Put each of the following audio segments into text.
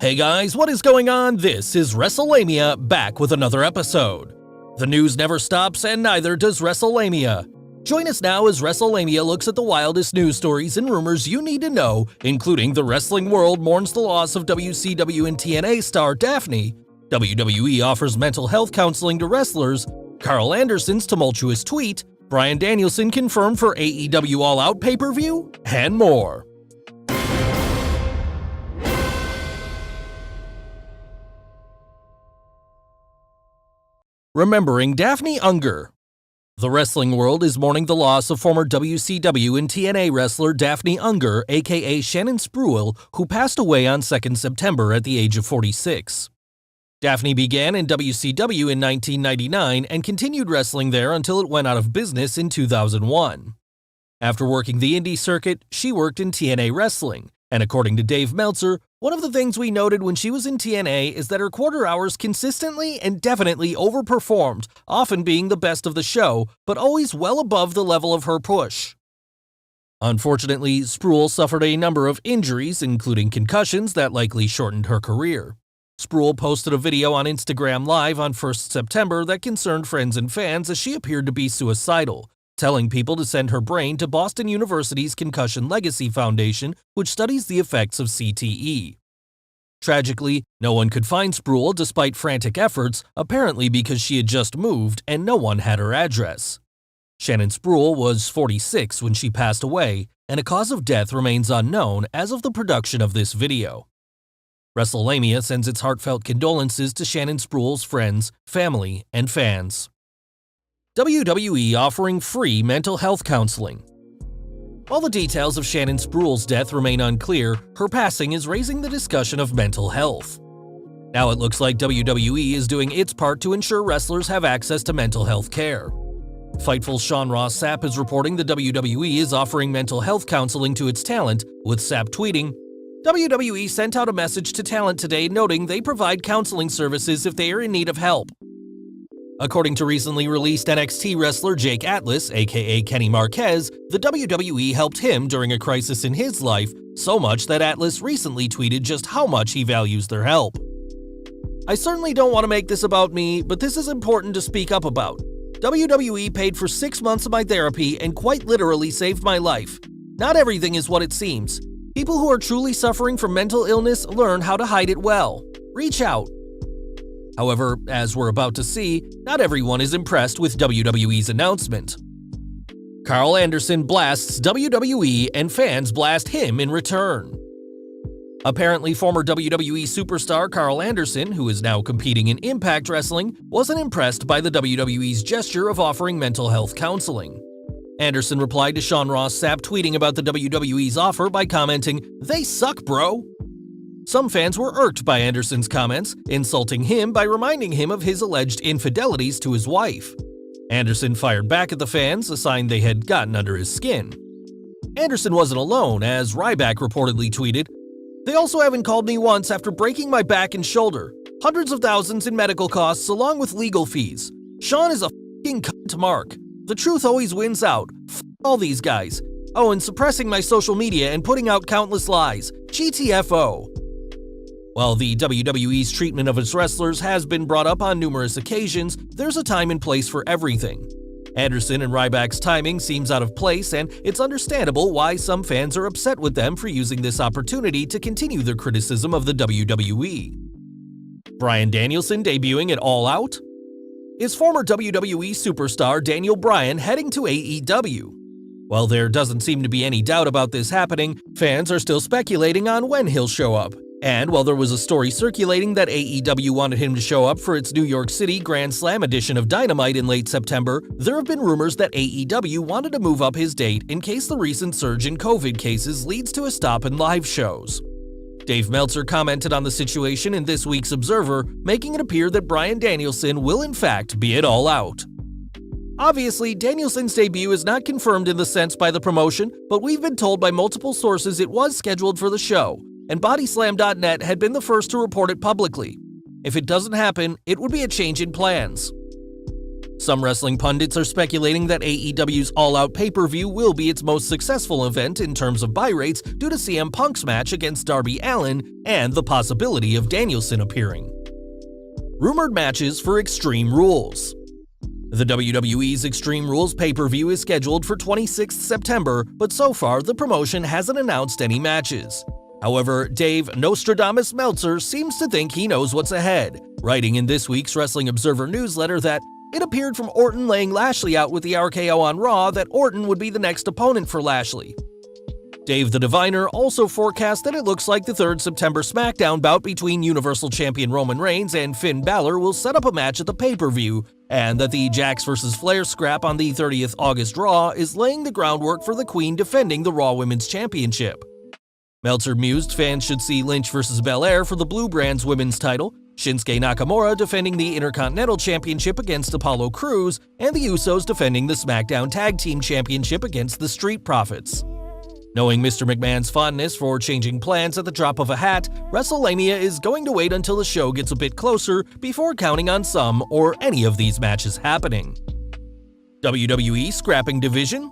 Hey guys, what is going on? This is Wrestlelamia, back with another episode. The news never stops, and neither does Wrestlelamia. Join us now as Wrestlelamia looks at the wildest news stories and rumors you need to know, including the wrestling world mourns the loss of WCW and TNA star Daffney, WWE offers mental health counseling to wrestlers, Karl Anderson's tumultuous tweet, Bryan Danielson confirmed for AEW All Out pay-per-view, and more. Remembering Daffney Unger. The wrestling world is mourning the loss of former WCW and TNA wrestler Daffney Unger, aka Shannon Spruill, who passed away on 2nd September at the age of 46. Daffney began in WCW in 1999 and continued wrestling there until it went out of business in 2001. After working the indie circuit, she worked in TNA wrestling, and according to Dave Meltzer, one of the things we noted when she was in TNA is that her quarter hours consistently and definitely overperformed, often being the best of the show, but always well above the level of her push. Unfortunately, Spruill suffered a number of injuries, including concussions that likely shortened her career. Spruill posted a video on Instagram Live on 1st September that concerned friends and fans as she appeared to be suicidal, telling people to send her brain to Boston University's Concussion Legacy Foundation, which studies the effects of CTE. Tragically, no one could find Spruill despite frantic efforts, apparently because she had just moved and no one had her address. Shannon Spruill was 46 when she passed away, and a cause of death remains unknown as of the production of this video. Wrestlelamia sends its heartfelt condolences to Shannon Spruill's friends, family, and fans. WWE offering free mental health counseling. While the details of Shannon Spruill's death remain unclear, her passing is raising the discussion of mental health. Now it looks like WWE is doing its part to ensure wrestlers have access to mental health care. Fightful Sean Ross Sapp is reporting the WWE is offering mental health counseling to its talent, with Sapp tweeting, "WWE sent out a message to talent today noting they provide counseling services if they are in need of help." According to recently released NXT wrestler Jake Atlas, aka Kenny Marquez, the WWE helped him during a crisis in his life, so much that Atlas recently tweeted just how much he values their help. "I certainly don't want to make this about me, but this is important to speak up about. WWE paid for 6 months of my therapy and quite literally saved my life. Not everything is what it seems. People who are truly suffering from mental illness learn how to hide it well. Reach out." However, as we're about to see, not everyone is impressed with WWE's announcement. Karl Anderson blasts WWE and fans blast him in return. Apparently, former WWE superstar Karl Anderson, who is now competing in Impact Wrestling, wasn't impressed by the WWE's gesture of offering mental health counseling. Anderson replied to Sean Ross Sapp tweeting about the WWE's offer by commenting, "They suck, bro." Some fans were irked by Anderson's comments, insulting him by reminding him of his alleged infidelities to his wife. Anderson fired back at the fans, a sign they had gotten under his skin. Anderson wasn't alone, as Ryback reportedly tweeted, "They also haven't called me once after breaking my back and shoulder. Hundreds of thousands in medical costs along with legal fees. Sean is a f***ing cunt, Mark. The truth always wins out. F*** all these guys. Oh, and suppressing my social media and putting out countless lies. GTFO." While the WWE's treatment of its wrestlers has been brought up on numerous occasions, there's a time and place for everything. Anderson and Ryback's timing seems out of place, and it's understandable why some fans are upset with them for using this opportunity to continue their criticism of the WWE. Bryan Danielson debuting at All Out? Is former WWE superstar Daniel Bryan heading to AEW? While there doesn't seem to be any doubt about this happening, fans are still speculating on when he'll show up. And while there was a story circulating that AEW wanted him to show up for its New York City Grand Slam edition of Dynamite in late September, there have been rumors that AEW wanted to move up his date in case the recent surge in COVID cases leads to a stop in live shows. Dave Meltzer commented on the situation in this week's Observer, making it appear that Bryan Danielson will in fact be at All Out. Obviously, Danielson's debut is not confirmed in the sense by the promotion, but we've been told by multiple sources it was scheduled for the show, and Bodyslam.net had been the first to report it publicly. If it doesn't happen, it would be a change in plans. Some wrestling pundits are speculating that AEW's All Out pay-per-view will be its most successful event in terms of buy rates due to CM Punk's match against Darby Allin and the possibility of Danielson appearing. Rumored matches for Extreme Rules. The WWE's Extreme Rules pay-per-view is scheduled for 26th September, but so far the promotion hasn't announced any matches. However, Dave Nostradamus Meltzer seems to think he knows what's ahead, writing in this week's Wrestling Observer newsletter that it appeared from Orton laying Lashley out with the RKO on Raw that Orton would be the next opponent for Lashley. Dave the Diviner also forecast that it looks like the 3rd September SmackDown bout between Universal Champion Roman Reigns and Finn Balor will set up a match at the pay-per-view, and that the Jax vs. Flair scrap on the 30th August Raw is laying the groundwork for the Queen defending the Raw Women's Championship. Meltzer mused fans should see Lynch vs. Belair for the Blue Brand's women's title, Shinsuke Nakamura defending the Intercontinental Championship against Apollo Crews, and the Usos defending the SmackDown Tag Team Championship against the Street Profits. Knowing Mr. McMahon's fondness for changing plans at the drop of a hat, Wrestlelamia is going to wait until the show gets a bit closer before counting on some or any of these matches happening. WWE Scrapping Division.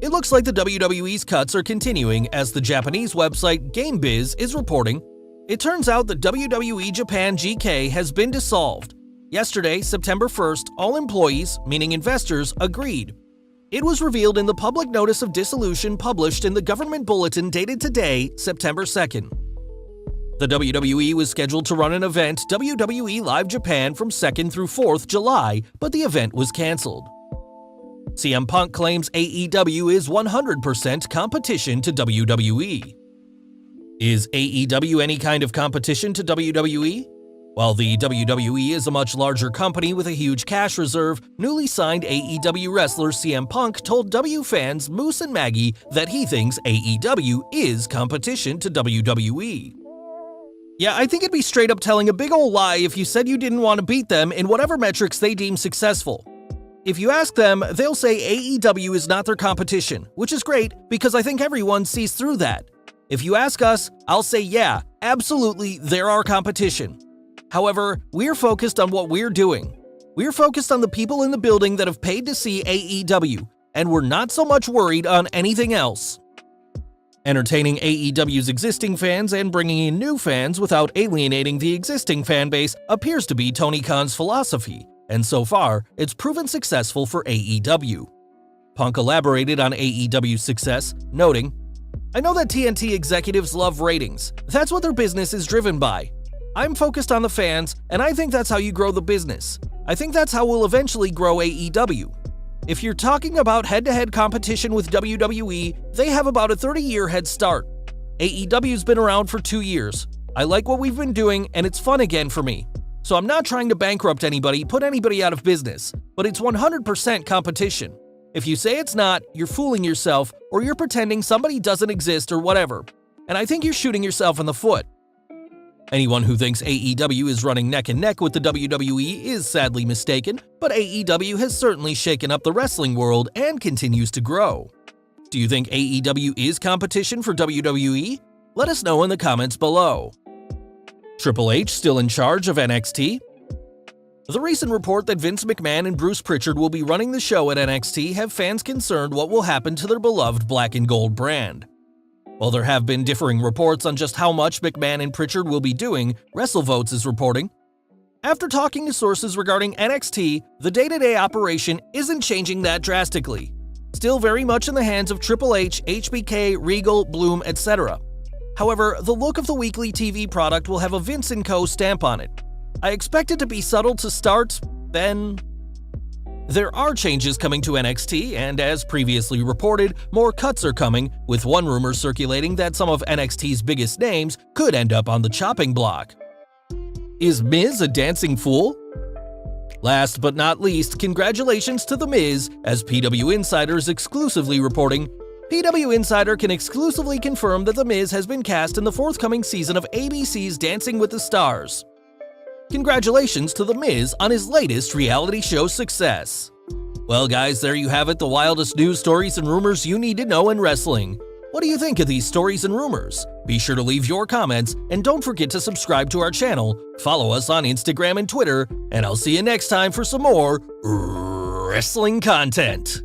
It looks like the WWE's cuts are continuing as the Japanese website GameBiz is reporting. It turns out that WWE Japan GK has been dissolved. Yesterday, September 1st, all employees, meaning investors, agreed. It was revealed in the public notice of dissolution published in the government bulletin dated today, September 2nd. The WWE was scheduled to run an event, WWE Live Japan, from 2nd through 4th July, but the event was canceled. CM Punk claims AEW is 100% competition to WWE. Is AEW any kind of competition to WWE? While the WWE is a much larger company with a huge cash reserve, newly signed AEW wrestler CM Punk told W fans Moose and Maggie that he thinks AEW is competition to WWE. Yeah, I think it'd be straight up telling a big ol' lie if you said you didn't want to beat them in whatever metrics they deem successful. If you ask them, they'll say AEW is not their competition, which is great because I think everyone sees through that. If you ask us, I'll say yeah, absolutely, they're our competition. However, we're focused on what we're doing. We're focused on the people in the building that have paid to see AEW, and we're not so much worried on anything else. Entertaining AEW's existing fans and bringing in new fans without alienating the existing fan base appears to be Tony Khan's philosophy, and so far, it's proven successful for AEW. Punk elaborated on AEW's success, noting, "I know that TNT executives love ratings. That's what their business is driven by. I'm focused on the fans, and I think that's how you grow the business. I think that's how we'll eventually grow AEW. If you're talking about head-to-head competition with WWE, they have about a 30-year head start. AEW's been around for 2 years. I like what we've been doing, and it's fun again for me. So I'm not trying to bankrupt anybody, put anybody out of business, but it's 100% competition. If you say it's not, you're fooling yourself, or you're pretending somebody doesn't exist or whatever. And I think you're shooting yourself in the foot." Anyone who thinks AEW is running neck and neck with the WWE is sadly mistaken, but AEW has certainly shaken up the wrestling world and continues to grow. Do you think AEW is competition for WWE? Let us know in the comments below. Triple H still in charge of NXT? The recent report that Vince McMahon and Bruce Pritchard will be running the show at NXT have fans concerned what will happen to their beloved black and gold brand. While there have been differing reports on just how much McMahon and Pritchard will be doing, WrestleVotes is reporting, "After talking to sources regarding NXT, the day-to-day operation isn't changing that drastically. Still very much in the hands of Triple H, HBK, Regal, Bloom, etc. However, the look of the weekly TV product will have a Vince & Co. stamp on it. I expect it to be subtle to start, then..." There are changes coming to NXT, and as previously reported, more cuts are coming, with one rumor circulating that some of NXT's biggest names could end up on the chopping block. Is Miz a dancing fool? Last but not least, congratulations to The Miz, as PW Insider is exclusively reporting. PW Insider can exclusively confirm that The Miz has been cast in the forthcoming season of ABC's Dancing with the Stars. Congratulations to The Miz on his latest reality show success. Well guys, there you have it, the wildest news stories and rumors you need to know in wrestling. What do you think of these stories and rumors? Be sure to leave your comments, and don't forget to subscribe to our channel, follow us on Instagram and Twitter, and I'll see you next time for some more wrestling content.